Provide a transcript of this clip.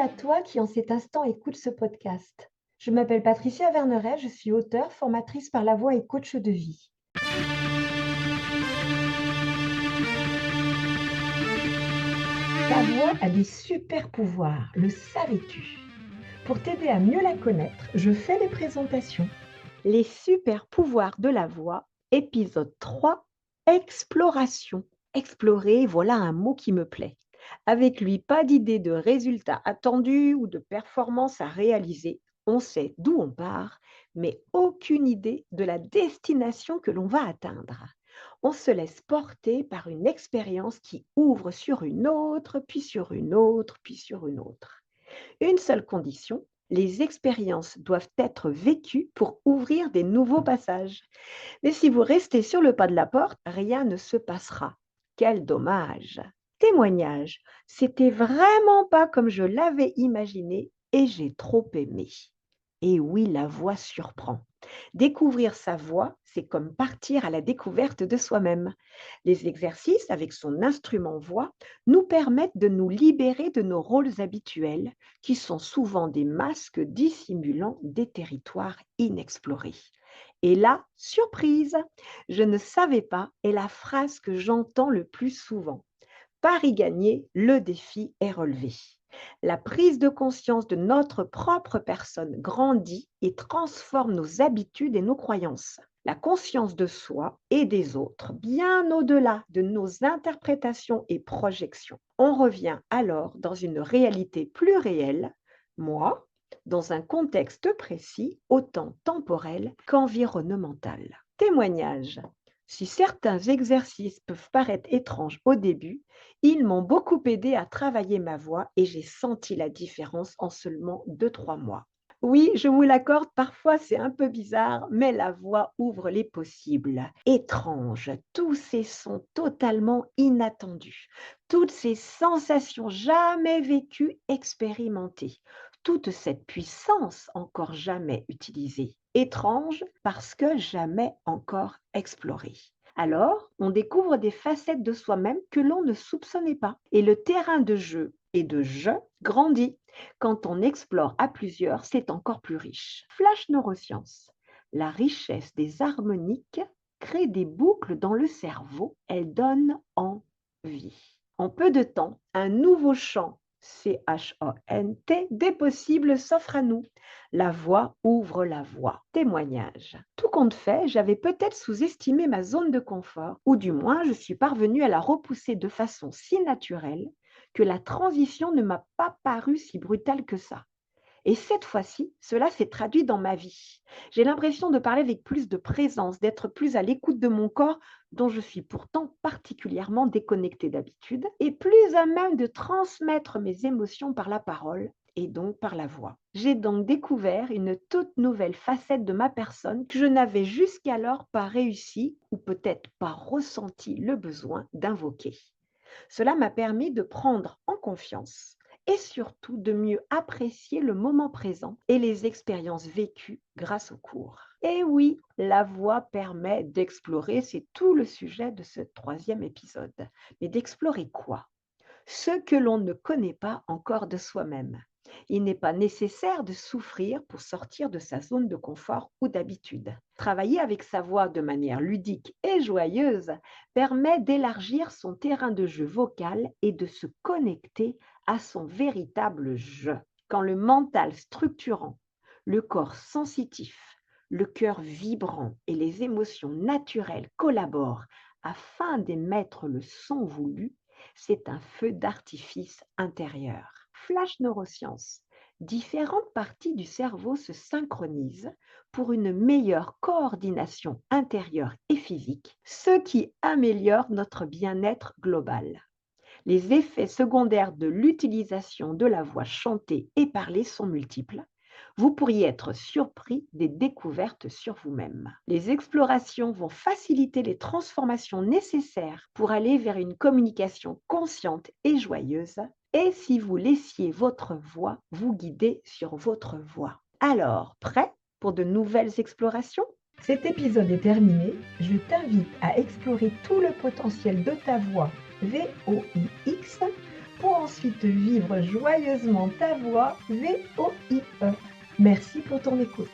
à toi qui en cet instant écoute ce podcast. Je m'appelle Patricia Verneret, je suis auteure, formatrice par la voix et coach de vie. Ta voix a des super pouvoirs, le savais-tu? Pour t'aider à mieux la connaître, je fais des présentations. Les super pouvoirs de la voix, épisode 3, exploration. Explorer, voilà un mot qui me plaît. Avec lui, pas d'idée de résultat attendu ou de performance à réaliser. On sait d'où on part, mais aucune idée de la destination que l'on va atteindre. On se laisse porter par une expérience qui ouvre sur une autre, puis sur une autre, puis sur une autre. Une seule condition, les expériences doivent être vécues pour ouvrir des nouveaux passages. Mais si vous restez sur le pas de la porte, rien ne se passera. Quel dommage! Témoignage, c'était vraiment pas comme je l'avais imaginé et j'ai trop aimé. Et oui, la voix surprend. Découvrir sa voix, c'est comme partir à la découverte de soi-même. Les exercices avec son instrument voix nous permettent de nous libérer de nos rôles habituels, qui sont souvent des masques dissimulant des territoires inexplorés. Et là, surprise, je ne savais pas est la phrase que j'entends le plus souvent. Pari gagné, le défi est relevé. La prise de conscience de notre propre personne grandit et transforme nos habitudes et nos croyances. La conscience de soi et des autres, bien au-delà de nos interprétations et projections. On revient alors dans une réalité plus réelle, moi, dans un contexte précis, autant temporel qu'environnemental. Témoignage. Si certains exercices peuvent paraître étranges au début, ils m'ont beaucoup aidé à travailler ma voix et j'ai senti la différence en seulement 2-3 mois. Oui, je vous l'accorde, parfois c'est un peu bizarre, mais la voix ouvre les possibles. Étrange, tous ces sons totalement inattendus, toutes ces sensations jamais vécues, expérimentées, toute cette puissance encore jamais utilisée. Étrange parce que jamais encore explorée. Alors, on découvre des facettes de soi-même que l'on ne soupçonnait pas. Et le terrain de jeu et de je grandit. Quand on explore à plusieurs, c'est encore plus riche. Flash neurosciences. La richesse des harmoniques crée des boucles dans le cerveau. Elle donne envie. En peu de temps, un nouveau champ CHANT, des possibles s'offre à nous. La voix ouvre la voie. Témoignage. Tout compte fait, j'avais peut-être sous-estimé ma zone de confort, ou du moins je suis parvenue à la repousser de façon si naturelle que la transition ne m'a pas paru si brutale que ça. Et cette fois-ci, cela s'est traduit dans ma vie. J'ai l'impression de parler avec plus de présence, d'être plus à l'écoute de mon corps, dont je suis pourtant particulièrement déconnectée d'habitude, et plus à même de transmettre mes émotions par la parole et donc par la voix. J'ai donc découvert une toute nouvelle facette de ma personne que je n'avais jusqu'alors pas réussi ou peut-être pas ressenti le besoin d'invoquer. Cela m'a permis de prendre en confiance et surtout de mieux apprécier le moment présent et les expériences vécues grâce au cours. Et oui, la voix permet d'explorer, c'est tout le sujet de ce troisième épisode. Mais d'explorer quoi? Ce que l'on ne connaît pas encore de soi-même. Il n'est pas nécessaire de souffrir pour sortir de sa zone de confort ou d'habitude. Travailler avec sa voix de manière ludique et joyeuse permet d'élargir son terrain de jeu vocal et de se connecter à son véritable je. Quand le mental structurant, le corps sensitif, le cœur vibrant et les émotions naturelles collaborent afin d'émettre le son voulu, c'est un feu d'artifice intérieur. Flash neurosciences. Différentes parties du cerveau se synchronisent pour une meilleure coordination intérieure et physique, ce qui améliore notre bien-être global. Les effets secondaires de l'utilisation de la voix chantée et parlée sont multiples. Vous pourriez être surpris des découvertes sur vous-même. Les explorations vont faciliter les transformations nécessaires pour aller vers une communication consciente et joyeuse. Et si vous laissiez votre voix vous guider sur votre voie. Alors, prêt pour de nouvelles explorations? Cet épisode est terminé. Je t'invite à explorer tout le potentiel de ta voix VOIX pour en ensuite vivre joyeusement ta voix VOIE. Merci pour ton écoute.